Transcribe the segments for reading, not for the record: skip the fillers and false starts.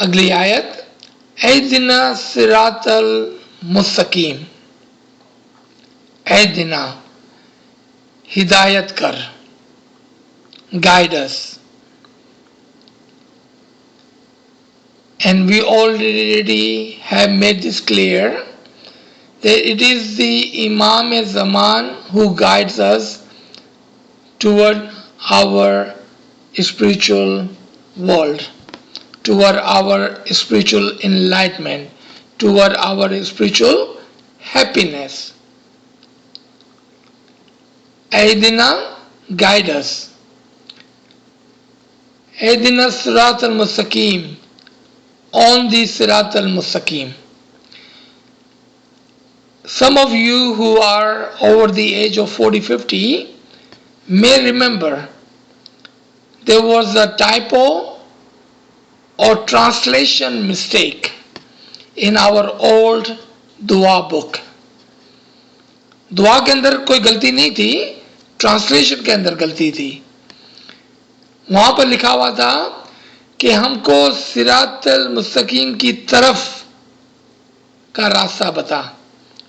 अगली आयत, ऐदिना सिरातल मुस्तकीम, ऐदिना हिदायत कर, guide us. And we already have made this clear that it is the Imam-e-Zaman who guides us toward our spiritual world, toward our spiritual enlightenment, toward our spiritual happiness. Aidina, guide us. Aidina Sirat al-Mustaqim, on the Sirat al-Mustaqim. Some of you who are over the age of 40-50 may remember there was a typo or translation mistake in our old dua book. दुआ के अंदर कोई गलती नहीं थी, translation के अंदर गलती थी. वहां पर लिखा हुआ था कि हमको सिरातल मुस्तकीम की तरफ का रास्ता बता,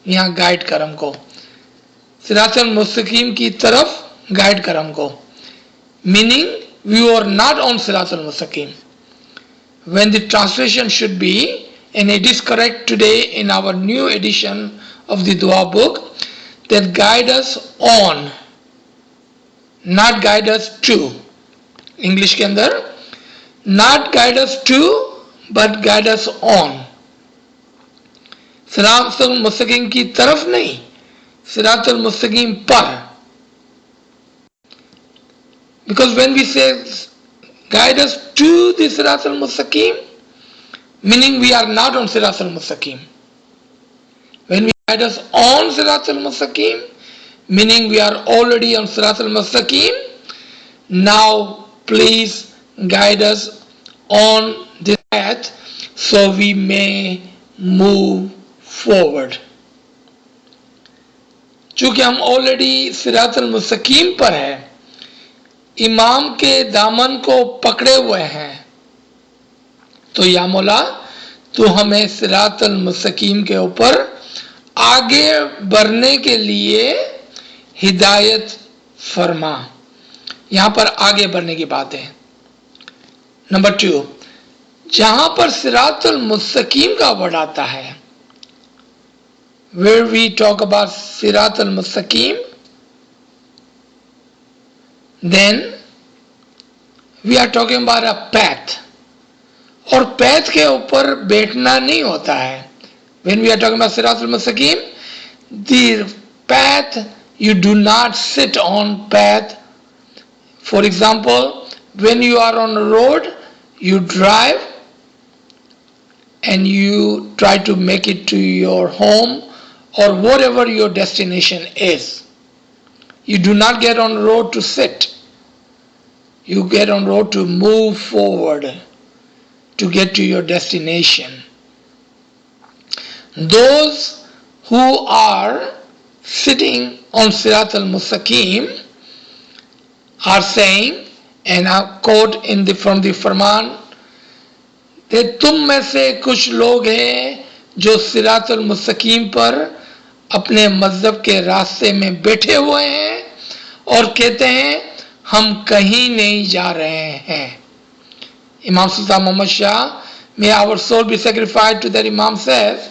यहाँ गाइड कर हमको, सिरातल मुस्तकीम की तरफ गाइड कर हमको. Meaning we are not on सिरातल मुस्तकीम. When the translation should be, and it is correct today in our new edition of the dua book, that guide us on, not guide us to. English के अंदर not guide us to but guide us on. सिरातुल मुस्तकीम की तरफ नहीं, सिरातुल मुस्तकीम पर. Because when we say guide us to the Siratul Mustaqim, meaning we are not on Siratul Mustaqim. When we guide us on Siratul Mustaqim, meaning we are already on Siratul Mustaqim, now please guide us on this path so we may move forward. चूंकि हम already सिरातुल मुस्तकीम पर हैं, इमाम के दामन को पकड़े हुए हैं, तो या मौला तू हमें सिरातुल मुस्तकीम के ऊपर आगे बढ़ने के लिए हिदायत फरमा. यहां पर आगे बढ़ने की बात है. नंबर 2, जहां पर सिरातुल मुस्तकीम का वर्ड आता है, where we talk about सिरातुल Mustakim, then we are talking about a path. और path के ऊपर बैठना नहीं होता है. When we are talking about Siratul Mustaqim, the path, you do not sit on path. For example, when you are on a road, you drive and you try to make it to your home or whatever your destination is. You do not get on the road to sit. You get on the road to move forward, to get to your destination. Those who are sitting on Sirat al-Mustaqim are saying, and I quote from the Farman, that तुम में से कुछ लोग हैं जो सिरात al-Mustaqim पर अपने मजहब के रास्ते में बैठे हुए हैं और कहते हैं हम कहीं नहीं जा रहे हैं. Imam Sultan Muhammad Shah, may our soul be sacrificed to that Imam, says,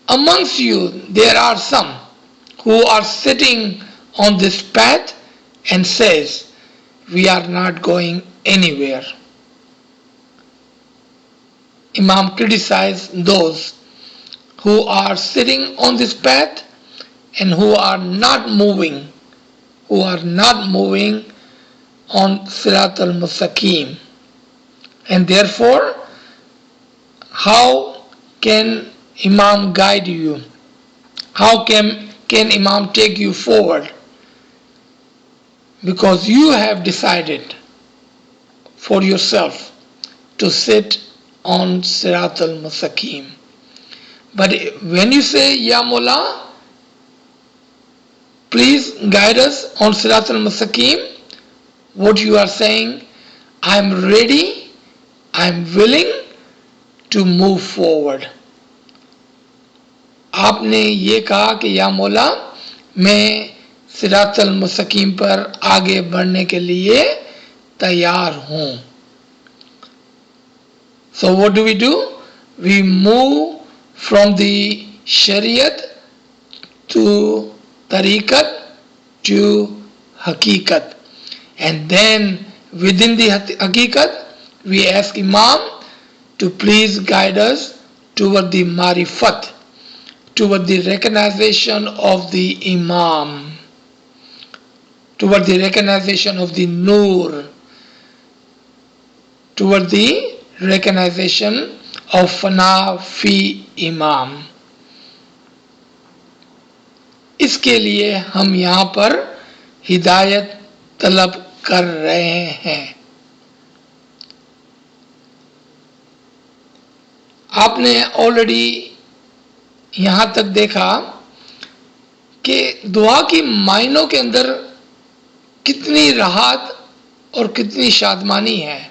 amongst you there are some who are sitting on this path and says we are not going anywhere. Imam criticized those who are sitting on this path and who are not moving on Sirat al-Mustaqim. And therefore, how can Imam guide you? How can Imam take you forward? Because you have decided for yourself to sit on Sirat al-Mustaqim. But when you say, Ya Mullah, please guide us on Sirat al-Mustaqim, what you are saying, I am ready, I am willing to move forward. आपने ये कहा कि या मौला मैं सिरातल मुस्तकीम पर आगे बढ़ने के लिए तैयार हूं. So what do? We move from the Shariat to Tariqat to Haqiqat. And then within the Haqiqat, we ask Imam to please guide us toward the Marifat, toward the recognition of the Imam, toward the recognition of the Noor, toward the recognition of Fana fi Imam. इसके लिए हम यहाँ पर हिदायत तलब कर रहे हैं. आपने ऑलरेडी यहाँ तक देखा कि दुआ की मायनों के अंदर कितनी राहत और कितनी शादमानी है.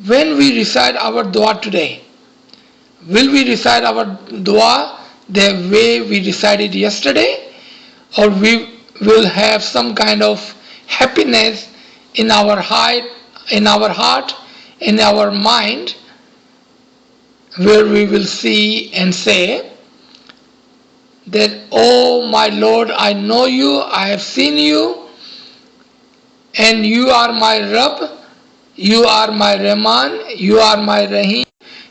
When we recite our dua today, will we recite our dua the way we recited yesterday, or we will have some kind of happiness in our heart, in our mind, where we will see and say that, oh my Lord, I know you, I have seen you, and you are my Rabb, you are my Rahman, you are my Rahim,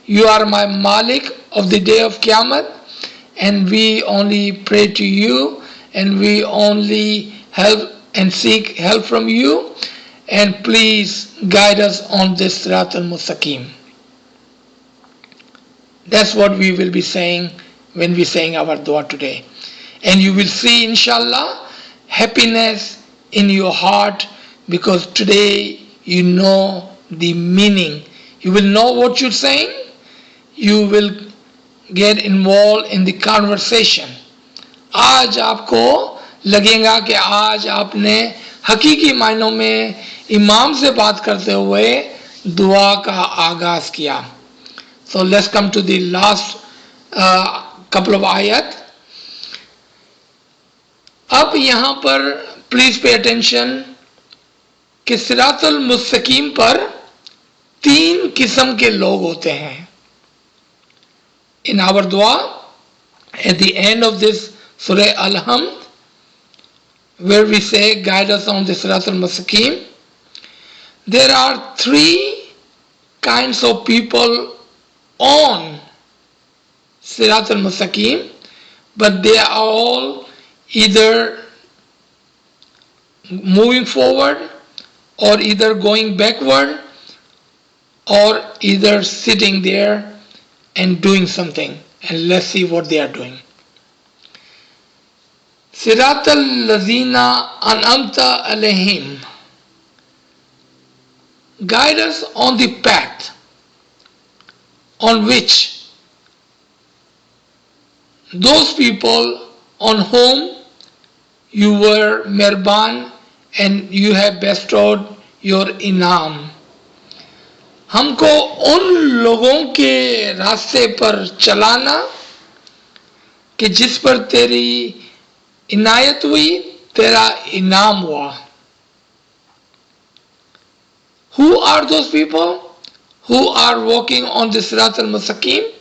you are my Malik of the day of Qiyamah, and we only pray to you, and we only help and seek help from you, and please guide us on this Sirat al-Mustaqim. That's what we will be saying when we saying our dua today. And you will see, inshallah, happiness in your heart, because today you know the meaning. You will know what you're saying. You will get involved in the conversation. आज आपको लगेगा कि आज आपने हकीकी मायनों में इमाम से बात करते हुए दुआ का आगाज किया. So let's come to the last couple of ayat. अब यहाँ पर प्लीज पे अटेंशन कि सिरातुल मुस्तकीम पर 3 किस्म के लोग होते हैं. In our dua, at the end of this Surah Al-Hamd, where we say, guide us on the Sirat al-Mustaqim, there are 3 kinds of people on Sirat al-Mustaqim, but they are all either moving forward, or either going backward, or either sitting there and doing something. And let's see what they are doing. Siratal lazina an'amta alayhim. Guide us on the path on which those people on whom you were mehriban and you have bestowed your inam. हमको उन लोगों के रास्ते पर चलाना कि जिस पर तेरी इनायत हुई, तेरा इनाम हुआ. Who are those people who are walking on the Sirat al-Mustaqim,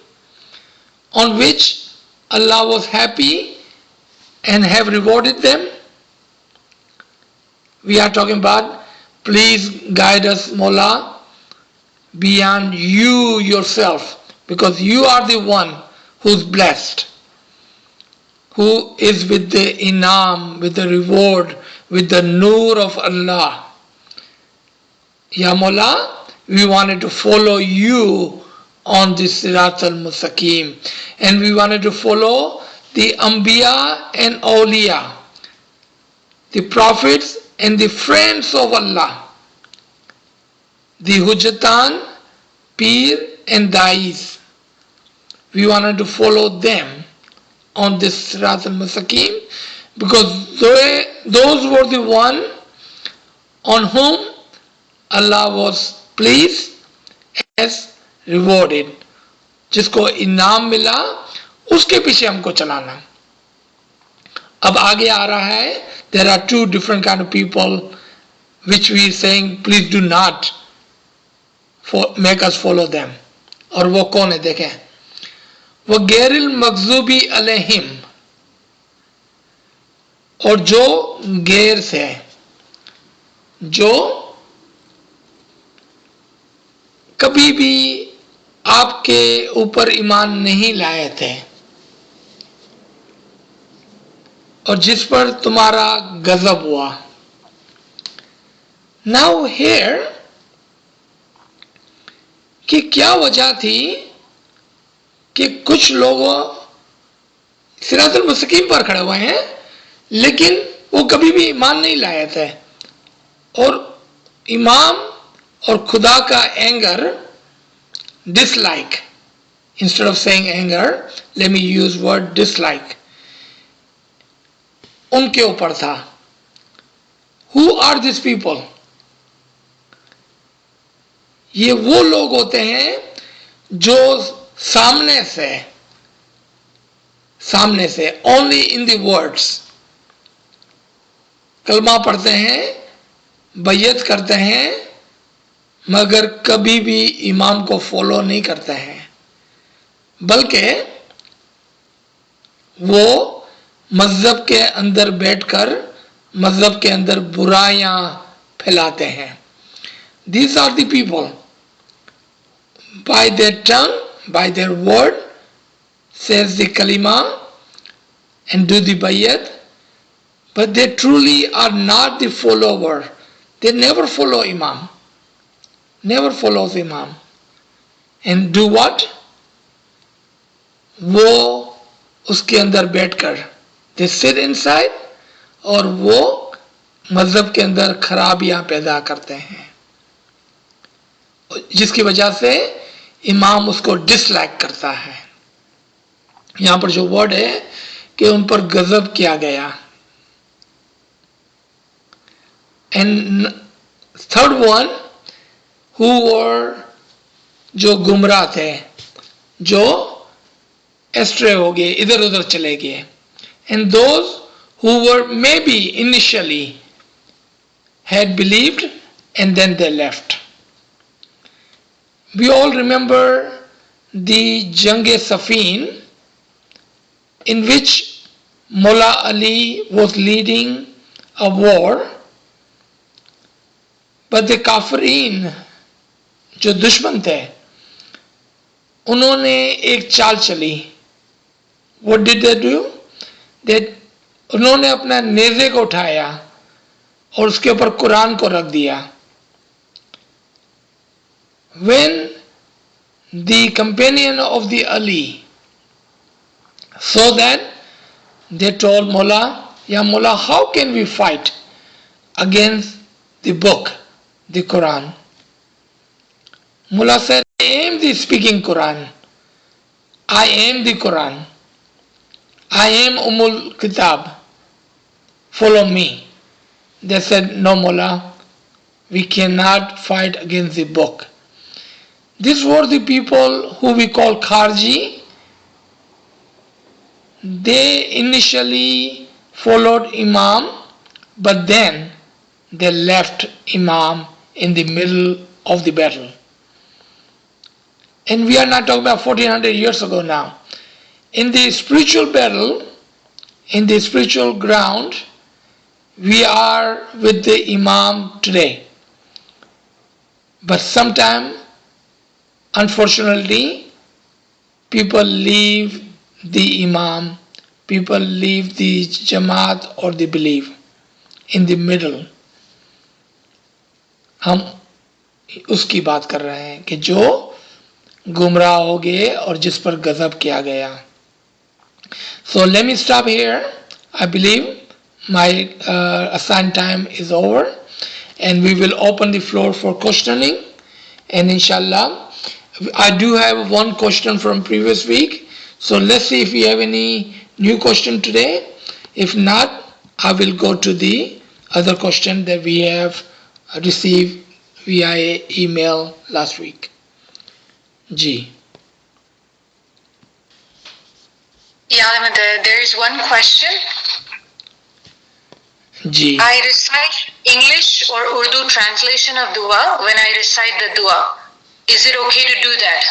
on which Allah was happy and have rewarded them? We are talking about, please guide us, Mawla, beyond you yourself, because you are the one who's blessed, who is with the inam, with the reward, with the noor of Allah. Ya Mawla, we wanted to follow you on the Sirat al-Mustaqim, and we wanted to follow the Anbiya and Awliya, the prophets and the friends of Allah, the Hujjatan, Peer and Dais. We wanted to follow them on this Sirat al-Mustaqim, because those were the one on whom Allah was pleased, as rewarded. जिसको इनाम मिला उसके पीछे हमको चलाना. अब आगे आ रहा है, there are two different kind of people which we saying please do not make us follow them. और वो कौन है देखें, वो गैरिल मगजूबी अलैहिम, और जो गैर से, जो कभी भी आपके ऊपर ईमान नहीं लाए थे और जिस पर तुम्हारा गजब हुआ. नाउ हियर कि क्या वजह थी कि कुछ लोगों सिरातुल मुस्तकीम पर खड़े हुए हैं लेकिन वो कभी भी ईमान नहीं लाए थे, और इमाम और खुदा का anger, dislike, instead of saying anger let me use word dislike, उनके ऊपर था. Who are this people? ये वो लोग होते हैं जो सामने से ओनली इन द वर्ड्स कलमा पढ़ते हैं, बैयत करते हैं, मगर कभी भी इमाम को फॉलो नहीं करते हैं, बल्कि वो मजहब के अंदर बैठकर मजहब के अंदर बुराइयां फैलाते हैं. These are the people by their tongue, by their word says the kalima and do the bayat, but they truly are not the follower. They never follow imam, never follows imam. And do what? वो उसके अंदर बैठकर they sit inside और वो मजहब के अंदर खराबियां पैदा करते हैं, जिसकी वजह से इमाम उसको डिसलाइक करता है. यहां पर जो वर्ड है कि उन पर गजब किया गया. And third one, who were, जो गुमराह थे, जो एस्ट्रे हो गए, इधर उधर चले गए. And those who were may be initially had believed and then they left. We all remember the Jang-e-Safin, in which Mullah Ali was leading a war, but the Kafirin, जो दुश्मन थे, उन्होंने एक चाल चली. What did they do? उन्होंने अपना नेज़े को उठाया और उसके ऊपर कुरान को रख दिया. When the companion of the Ali saw that, they told Mullah, Ya Mullah, how can we fight against the book, the Quran? Mullah said, I am the speaking Quran. I am the Quran. I am Umul Kitab. Follow me. They said, no Mullah, we cannot fight against the book. These were the people who we call Kharji. They initially followed Imam, but then they left Imam in the middle of the battle. And we are not talking about 1400 years ago now. In the spiritual battle, in the spiritual ground, we are with the Imam today. But sometimes, unfortunately, people leave the Imam, people leave the Jamaat or the belief in the middle. हम उसकी बात कर रहे हैं कि जो गुमराह हो गए और जिस पर गजब किया गया. So let me stop here. I believe my assigned time is over and we will open the floor for questioning, and inshallah I do have one question from previous week, so let's see if we have any new question today. If not, I will go to the other question that we have received via email last week. Ji. Yeah, there is one question. Ji. I recite English or Urdu translation of dua when I recite the dua. Is it okay to do that?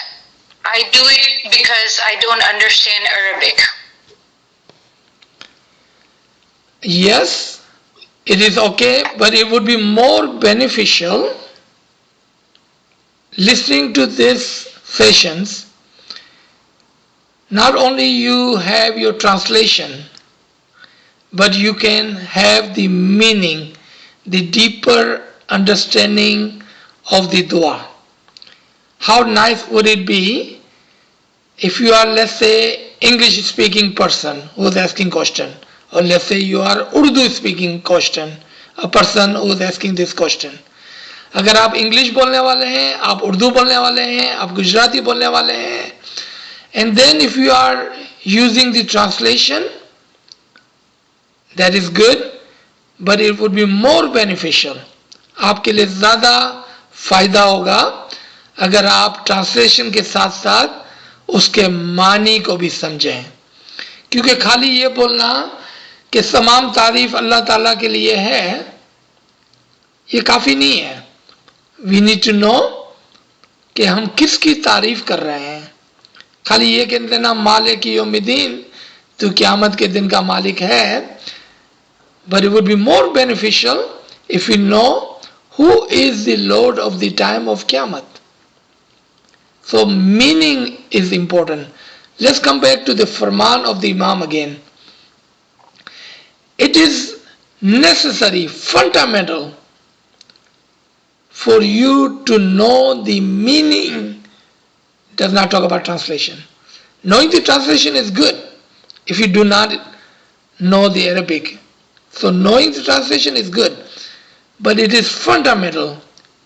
I do it because I don't understand Arabic. Yes, it is okay, but it would be more beneficial listening to these sessions. Not only you have your translation, but you can have the meaning, the deeper understanding of the dua. How nice would it be if you are, let's say, English speaking person who is asking question, or let's say you are Urdu speaking question, a person who is asking this question. अगर आप English बोलने वाले हैं, आप उर्दू बोलने वाले हैं, आप गुजराती बोलने वाले हैं, and then if you are using the translation, that is good, but it would be more beneficial. आपके लिए ज़्यादा फ़ायदा होगा अगर आप ट्रांसलेशन के साथ साथ उसके मानी को भी समझें. क्योंकि खाली ये बोलना कि तमाम तारीफ अल्लाह ताला के लिए है, ये काफ़ी नहीं है. वी नीड टू नो कि हम किसकी तारीफ कर रहे हैं. खाली ये कह देना मालिक यौमिद्दीन, तो क़यामत के दिन का मालिक है. But it would be more beneficial if we know who is the Lord of the time of Qiyamah. So meaning is important. Let's come back to the Farman of the Imam again. It is necessary, fundamental, for you to know the meaning. Does not talk about translation. Knowing the translation is good if you do not know the Arabic. So knowing the translation is good, but it is fundamental,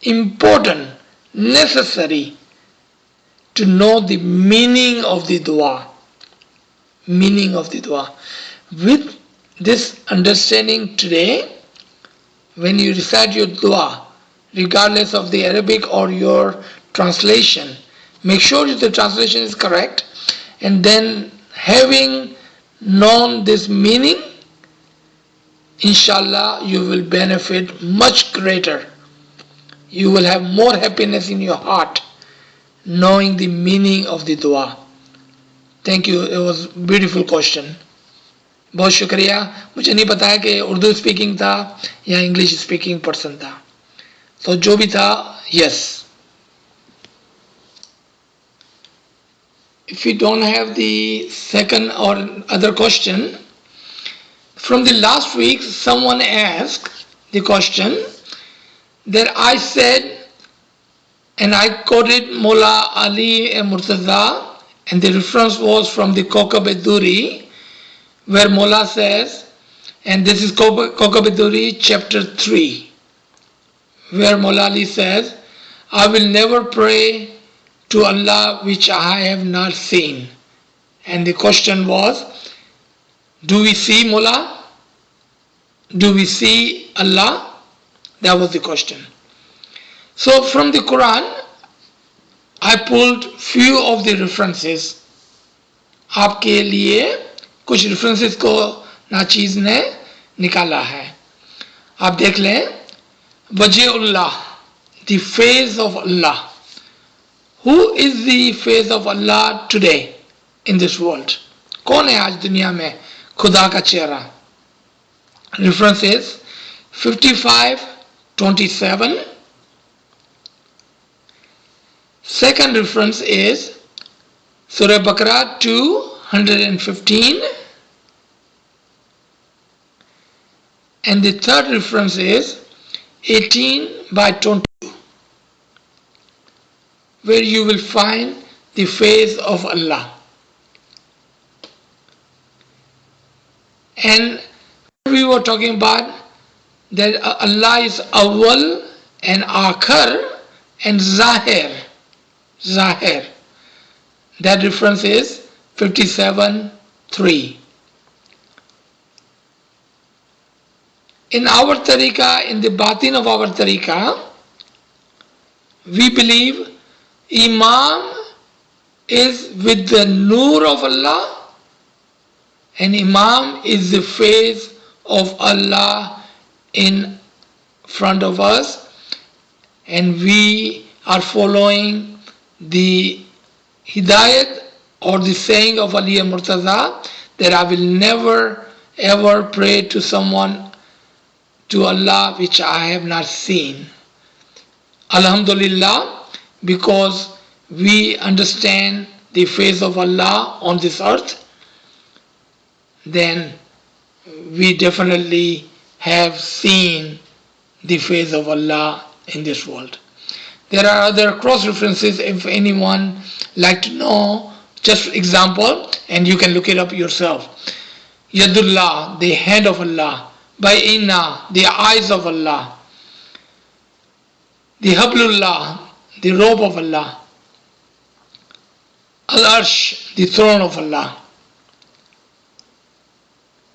important, necessary to know the meaning of the dua. Meaning of the dua. With this understanding today, when you recite your dua, regardless of the Arabic or your translation, make sure that the translation is correct, and then having known this meaning, inshallah, you will benefit much greater. You will have more happiness in your heart knowing the meaning of the dua. Thank you. It was a beautiful question. बहुत शुक्रिया. मुझे नहीं पता है कि Urdu speaking था या English speaking person था. तो जो भी था, yes. If we don't have the second or other question, from the last week, someone asked the question that I said, and I quoted Mullah Ali Murtaza, and the reference was from the Kokab-e-Duri, where Mullah says, and this is Kokab-e-Duri chapter 3, where Mullah Ali says, I will never pray to Allah which I have not seen. And the question was, do we see Mullah? Do we see Allah? That was the question. So from the Quran, I pulled few of the references. आपके लिए कुछ references को नाचीज ने निकाला है. आप देख लें. वजहउल्लाह, the face of Allah. Who is the face of Allah today in this world? कौन है आज दुनिया में खुदा का चेहरा? Reference is 55:27. Second reference is Surah Baqarah 2:115. And the third reference is 18:22, where you will find the face of Allah. And we were talking about that Allah is Awwal and Akhir and Zahir. Zahir. That reference is 57:3. In our tariqah, in the batin of our tariqah, we believe Imam is with the Noor of Allah, and Imam is the face of Allah in front of us, and we are following the Hidayat or the saying of Ali Murtaza that I will never ever pray to someone, to Allah, which I have not seen. Alhamdulillah, because we understand the face of Allah on this earth, then we definitely have seen the face of Allah in this world. There are other cross references if anyone like to know, just example, and you can look it up yourself. Yadullah, the hand of Allah. Bay'ina, the eyes of Allah. The Hablullah, the robe of Allah. Al-Arsh, the throne of Allah.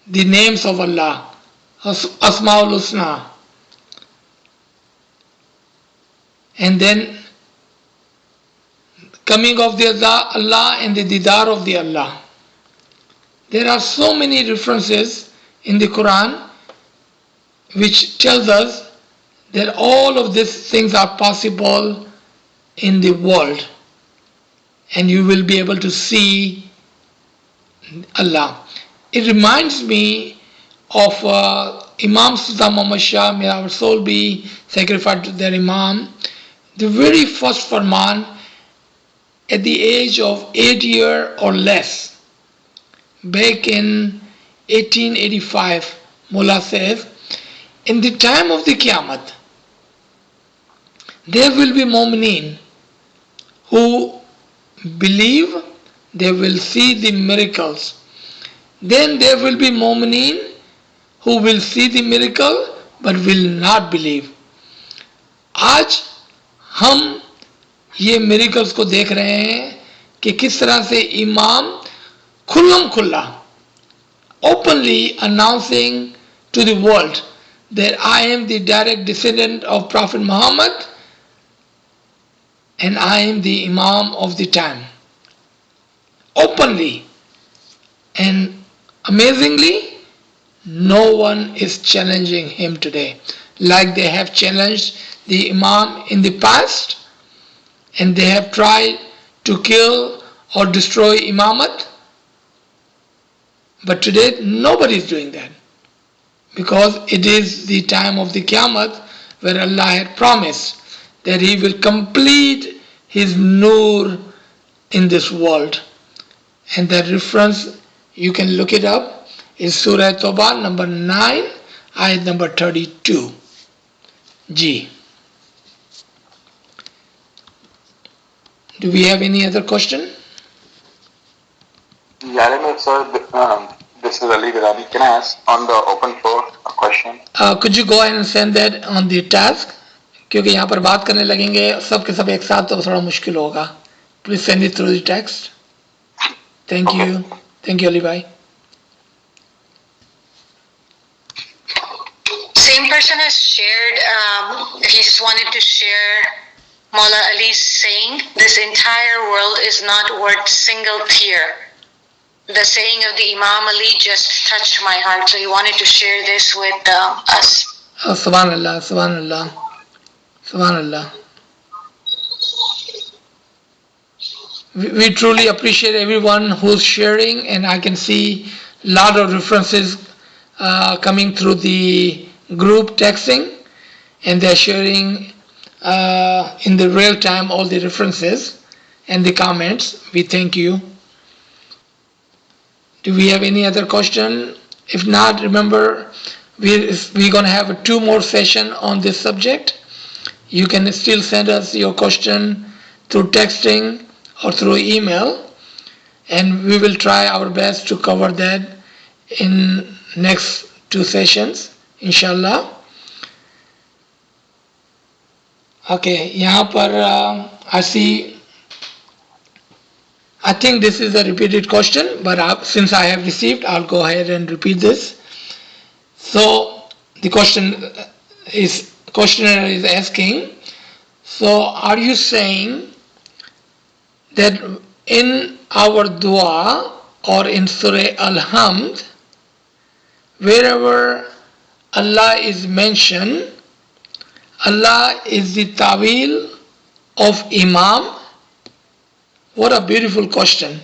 The names of Allah. Asma'ul Husna. And then coming of the Allah and the Didar of the Allah. There are so many references in the Quran which tells us that all of these things are possible in the world, and you will be able to see Allah. It reminds me of Imam Sultan Muhammad Shah, may our soul be sacrificed to their Imam. The very first farman at the age of 8 years or less, back in 1885, Mullah says, in the time of the Qiyamah, there will be mu'mineen who believe they will see the miracles. Then there will be mu'mineen who will see the miracle but will not believe. आज हम ये miracles को देख रहे हैं कि किस तरह से इमाम खुल्लम खुल्ला openly announcing to the world that I am the direct descendant of Prophet Muhammad and I am the Imam of the time. Openly. And amazingly, no one is challenging him today. Like they have challenged the Imam in the past, and they have tried to kill or destroy Imamat. But today, nobody is doing that. Because it is the time of the Qiyamah where Allah had promised that He will complete His Noor in this world. And that reference, you can look it up, is Surah Tawbah number 9, ayat number 32. G. Do we have any other question? Yeah, sir, this is Ali Gadani. Can I ask on the open floor a question? Could you go ahead and send that on the task? क्योंकि यहाँ पर बात करने लगेंगे सब के सब एक साथ तो थोड़ा मुश्किल होगा. Please send it through the text. Thank you. Thank you, Ali Bhai. Same person has shared, he just wanted to share Maula Ali's saying, this entire world is not worth single tear. The saying of the Imam Ali just touched my heart, so he wanted to share this with us. Subhanallah, Subhanallah, Subhanallah. We truly appreciate everyone who's sharing, and I can see a lot of references coming through the group texting, and they're sharing in the real time all the references and the comments. We thank you. Do we have any other question? If not, remember we're going to have 2 more sessions on this subject. You can still send us your question through texting or through email, and we will try our best to cover that in next 2 sessions, inshallah. Okay, यहाँ पर I see, I think this is a repeated question, but since I have received, I'll go ahead and repeat this. So the questioner is asking, so are you saying that in our dua or in Surah Al-Hamd, wherever Allah is mentioned, Allah is the Tawil of Imam? What a beautiful question.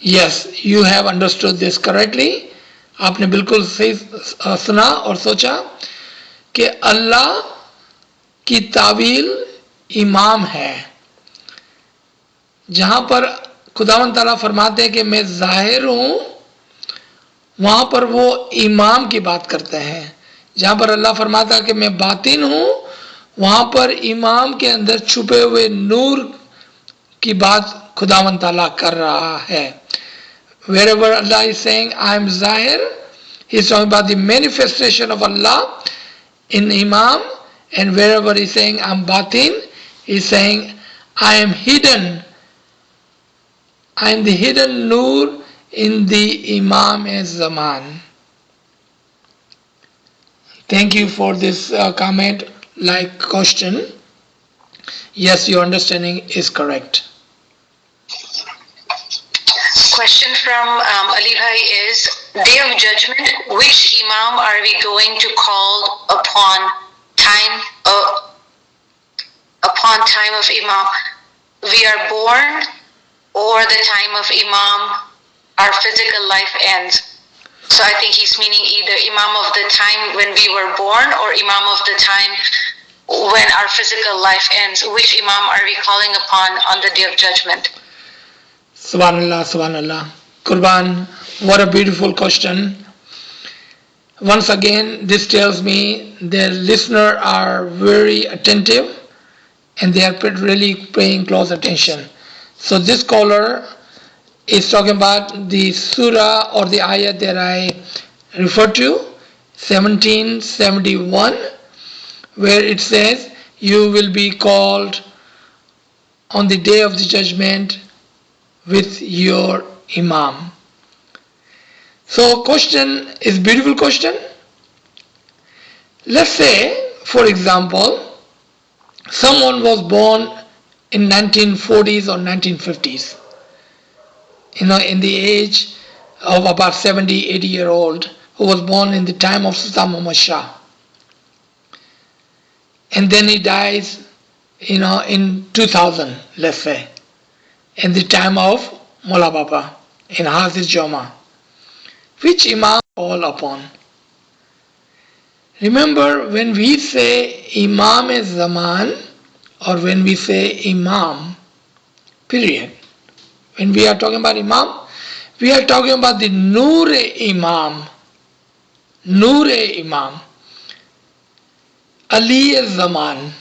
Yes, you have understood this correctly. आपने बिल्कुल सही सुना और सोचा कि अल्लाह की तावील इमाम है. जहां पर खुदावंद ताला फरमाते हैं कि मैं जाहिर हूं, वहां पर वो इमाम की बात करते हैं. जहां पर अल्लाह फरमाता है कि मैं बातिन हूं, वहां पर इमाम के अंदर छुपे हुए नूर की बात खुदावंद ताला कर रहा है. Wherever Allah is saying I am Zahir, He is talking about the manifestation of Allah in Imam, and wherever He is saying I am Batin, He is saying I am hidden. I am the hidden Noor in the Imam as Zaman. Thank you for this comment like question. Yes, your understanding is correct. Question from Ali Bhai is, Day of Judgment, which Imam are we going to call upon time of Imam? We are born, or the time of Imam, our physical life ends. So I think he's meaning either Imam of the time when we were born or Imam of the time when our physical life ends. Which Imam are we calling upon on the Day of Judgment? Subhanallah, Subhanallah. Qurban, what a beautiful question. Once again, this tells me the listeners are very attentive and they are really paying close attention. So this caller is talking about the surah or the ayah that I referred to, 1771, where it says, you will be called on the day of the judgment with your Imam. So question is beautiful question. Let's say, for example, someone was born in 1940s or 1950s, in the age of about 70, 80-year-old, who was born in the time of Sultan Muhammad Shah. And then he dies, in 2000, let's say, in the time of Mullah Baba, in Hafiz Joma. Which Imam call upon? Remember, when we say Imam is Zaman, or when we say Imam, period, when we are talking about Imam, we are talking about the Noor-e-Imam. Noor-e-Imam. Ali-e-Zaman.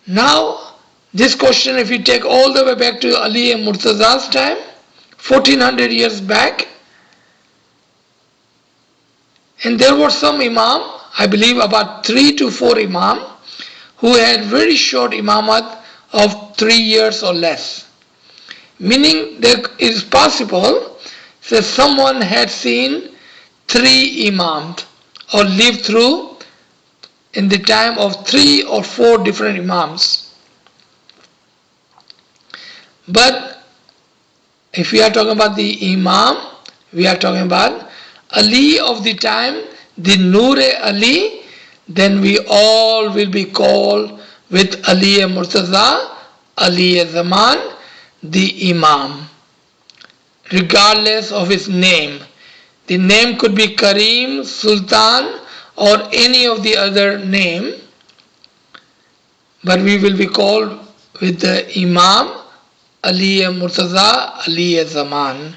Now, this question, if you take all the way back to Ali and Murtaza's time, 1400 years back, and there were some Imam, I believe about 3 to 4 Imam, who had very short Imamat of 3 years or less. Meaning that it is possible that someone had seen 3 Imams or lived through in the time of 3 or 4 different Imams. But if we are talking about the Imam, we are talking about Ali of the time, the Noor-e-Ali, then we all will be called with Ali-e-Murtaza, Ali-e-Zaman, the Imam, regardless of his name. The name could be Kareem, Sultan, or any of the other name, but we will be called with the Imam, Ali-e-Murtaza, Ali-e-Zaman.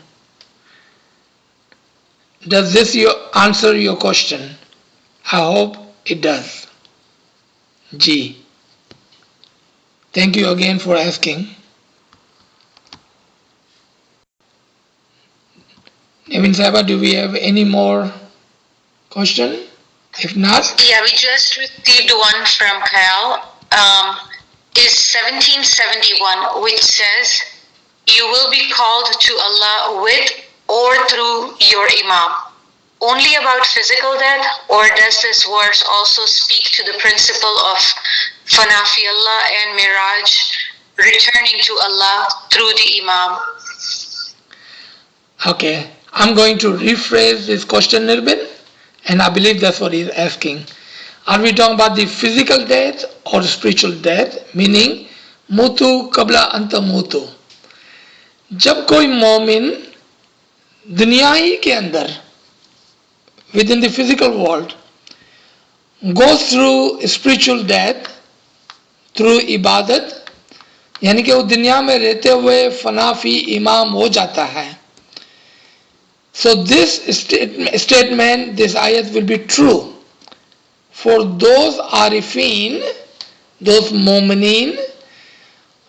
Does this answer your question? I hope it does. G. Thank you again for asking. Nevin Saiba, do we have any more question? If not, yeah, we just received one from Kyle. Is 1771, which says, you will be called to Allah with or through your Imam. Only about physical death, or does this verse also speak to the principle of Fana fi Allah and Miraj returning to Allah through the Imam. Okay, I'm going to rephrase this question, Nirbin, and I believe that's what he's asking. Are we talking about the physical death or spiritual death? Meaning, mutu kabla anta mutu. जब कोई मोमिन दुनिया ही के अंदर with in the physical world goes through spiritual death through इबादत, यानी कि वो दुनिया में रहते हुए फनाफी इमाम हो जाता है. So this statement, this ayat will be true for those arifin, those mu'mineen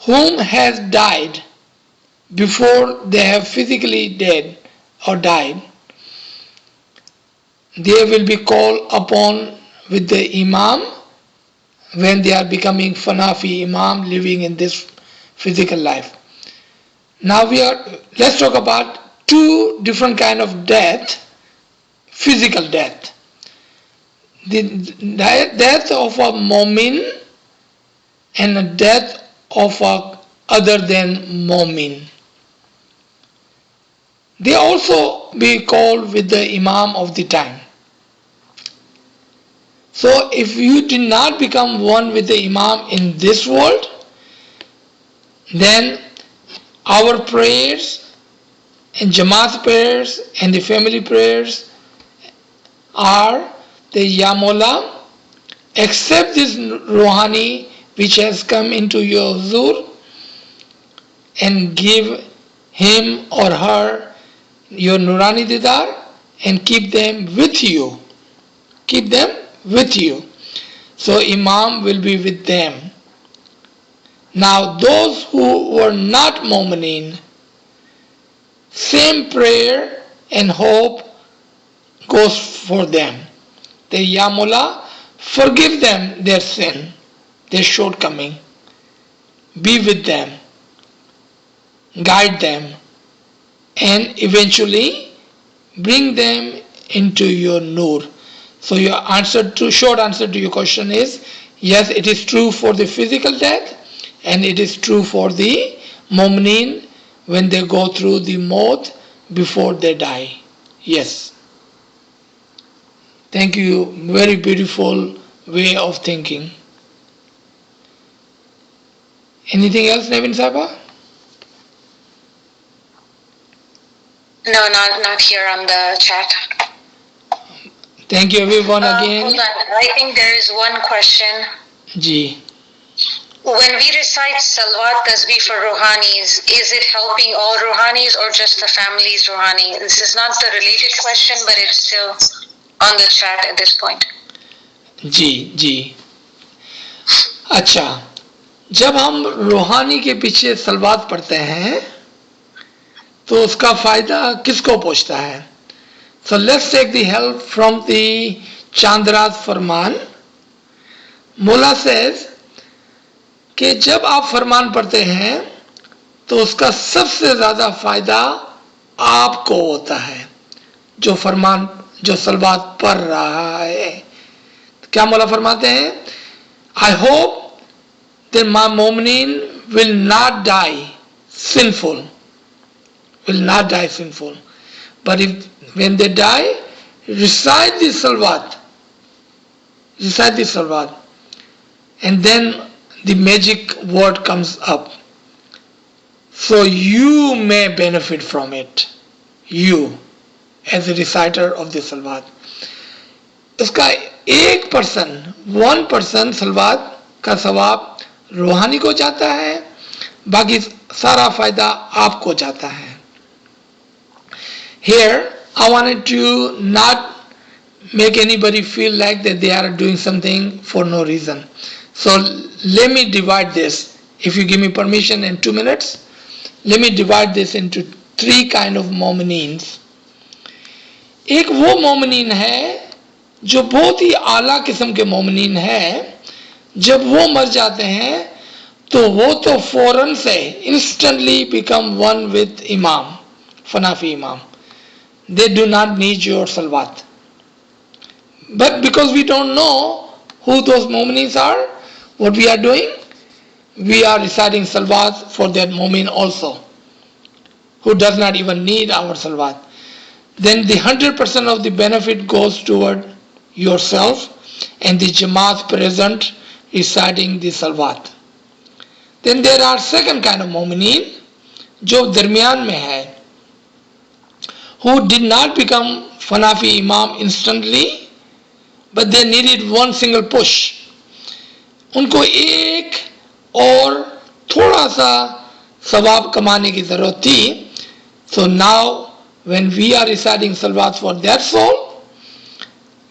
whom has died before they have physically dead or died. They will be called upon with the imam when they are becoming fanafi imam living in this physical life. Now let's talk about two different kind of death. Physical death, the death of a mu'min and a death of a other than mu'min. They also be called with the imam of the time. So if you did not become one with the imam in this world, then our prayers and Jamaat prayers and the family prayers are the Ya Mola, accept this Rouhani which has come into your huzur and give him or her your Nurani Didar and keep them with you. Keep them with you. So Imam will be with them. Now those who were not Mu'mineen, same prayer and hope goes for them. The Ya Mola, forgive them their sin, their shortcoming. Be with them, guide them, and eventually bring them into your nur. So your short answer to your question is, yes, it is true for the physical death and it is true for the mu'mineen when they go through the maut before they die. Yes. Thank you. Very beautiful way of thinking. Anything else, Nevin Saba? No, not here on the chat. Thank you everyone again. Hold on. I think there is one question. Ji. When we recite Salawat Tasbih for Rouhanis, is it helping all Rouhanis or just the family's Rouhani? This is not the related question, but it's still on the chat at this point. जी. अच्छा, जब हम रूहानी के पीछे सलवात पढ़ते हैं तो उसका फायदा किसको पहुंचता है? So let's take the help from the Chandra's Farman. Mullah says कि जब आप फरमान पढ़ते हैं तो उसका सबसे ज़्यादा फ़ायदा आपको होता है, जो फरमान जो सलवात पढ़ रहा है. क्या मौला फरमाते हैं? I hope that my mu'mineen will not die sinful, but when they die, recite the salawat, and then the magic word comes up, so you may benefit from it, you as a reciter of the salawat. उसका 1% सलवात का सवाब रूहानी को जाता है, बाकी सारा फायदा आपको जाता है. Here I wanted to not make anybody feel like that they are doing something for no reason. So let me divide this. If you give me permission in 2 minutes, let me divide this into 3 kind of मोमिनीन्स. एक वो मोमिनीन है जो बहुत ही आला किस्म के मोमिनीन है, जब वो मर जाते हैं तो वो तो फौरन से instantly become one with imam, फनाफी imam. They do not need your salawat. But because we don't know who those mu'mineen are, what we are doing? we are reciting salawat for that mu'min also, who does not even need our salawat. Then the 100% of the benefit goes toward yourself and the Jamaat present reciting the salawat. Then there are second kind of mu'mineen, जो दरमियान में है, who did not become Fanafi Imam instantly, but they needed one single push. उनको एक और थोड़ा सा सवाब कमाने की ज़रूरत थी. So now when we are reciting salawat for that soul,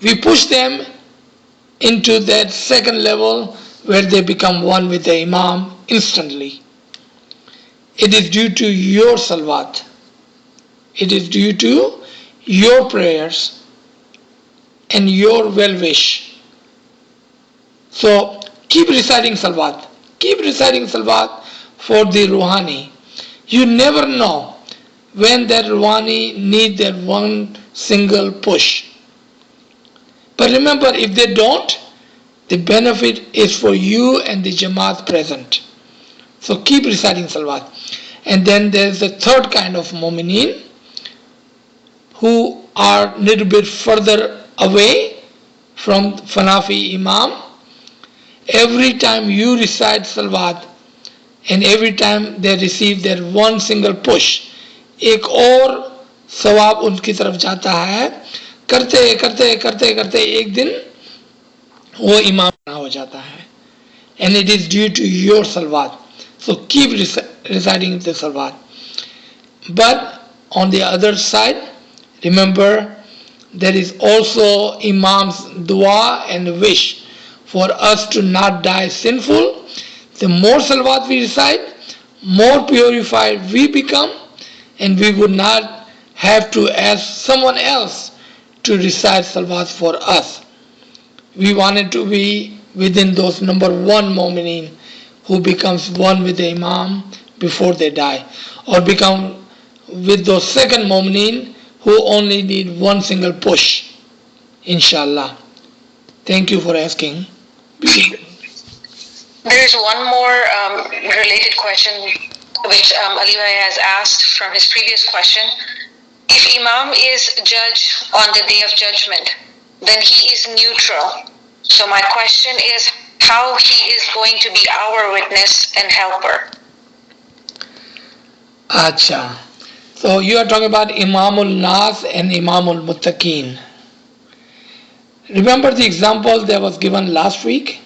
we push them into that second level where they become one with the Imam instantly. It is due to your salawat. It is due to your prayers and your well wish. So keep reciting salawat. Keep reciting salawat for the Ruhani. You never know when that Ruhani needs that one single push. But remember, if they don't, the benefit is for you and the Jamaat present. So keep reciting salawat. And then there's the third kind of mu'mineen who are a little bit further away from Fanafi Imam. Every time you recite salawat and every time they receive their one single push, एक और सवाब उनकी तरफ जाता है. करते करते करते करते एक दिन वो इमाम हो जाता है. And it is due to your salawat. So keep reciting the salawat. But on the other side, remember, there is also Imam's dua and wish for us to not die sinful. The more salawat we recite, more purified we become, and we would not have to ask someone else to recite salawat for us. We wanted to be within those number one mu'mineen who becomes one with the Imam before they die, or become with those second mu'mineen who only need one single push, inshallah. Thank you for asking. There is one more related question which Ali Bhai has asked from his previous question. If Imam is judge on the day of judgment, then he is neutral. So my question is how he is going to be our witness and helper. Acha. So you are talking about Imamul Nas and Imamul Muttaqeen. Remember the example that was given last week?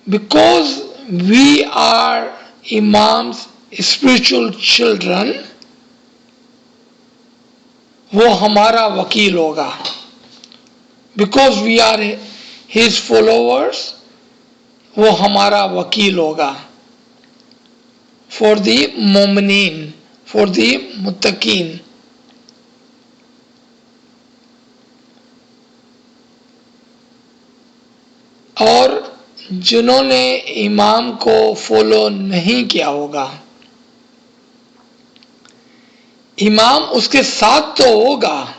Because we are Imam's spiritual children, वो हमारा वकील होगा. Because we are his followers, वो हमारा वकील होगा. For the mu'mineen, for the muttaqeen. और जिन्होंने इमाम को फॉलो नहीं किया होगा, इमाम उसके साथ तो होगा,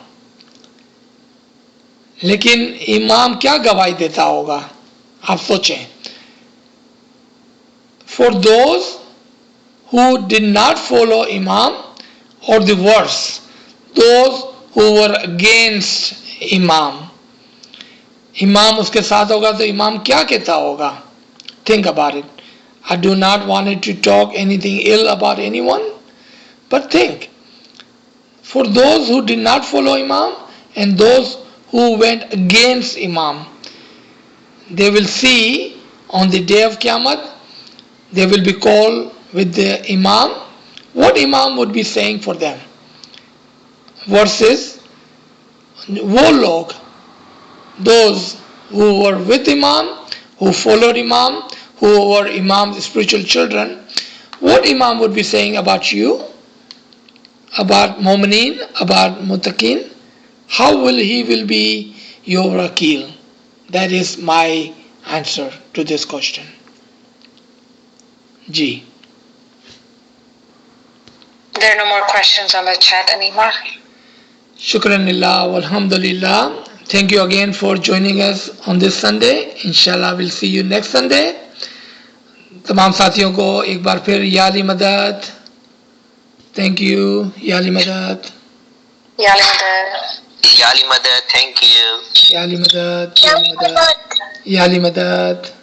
लेकिन इमाम क्या गवाही देता होगा? आप सोचें. For those who did not follow Imam, or the worse, those who were against Imam, इमाम उसके साथ होगा तो इमाम क्या कहता होगा? Think about it. I do not want to talk anything ill about anyone, but think. For those who did not follow Imam and those who went against Imam, they will see on the day of Qiyamah, they will be called with the Imam. What Imam would be saying for them? Versus वो लोग, those who were with Imam, who followed Imam, who were Imam's spiritual children, what Imam would be saying about you, about Mu'mineen, about Muttaqeen? How will he will be your Wakil? That is my answer to this question. Ji. There are no more questions on the chat anymore. Shukran lillah, walhamdulillah. Thank you again for joining us on this Sunday. Inshallah, we'll see you next Sunday. तमाम साथियों को एक बार फिर या अली मदद. Thank you या अली मदद. Yali Mother. Yali mother, thank you. या अली मदद. या अली मदद. या अली मदद.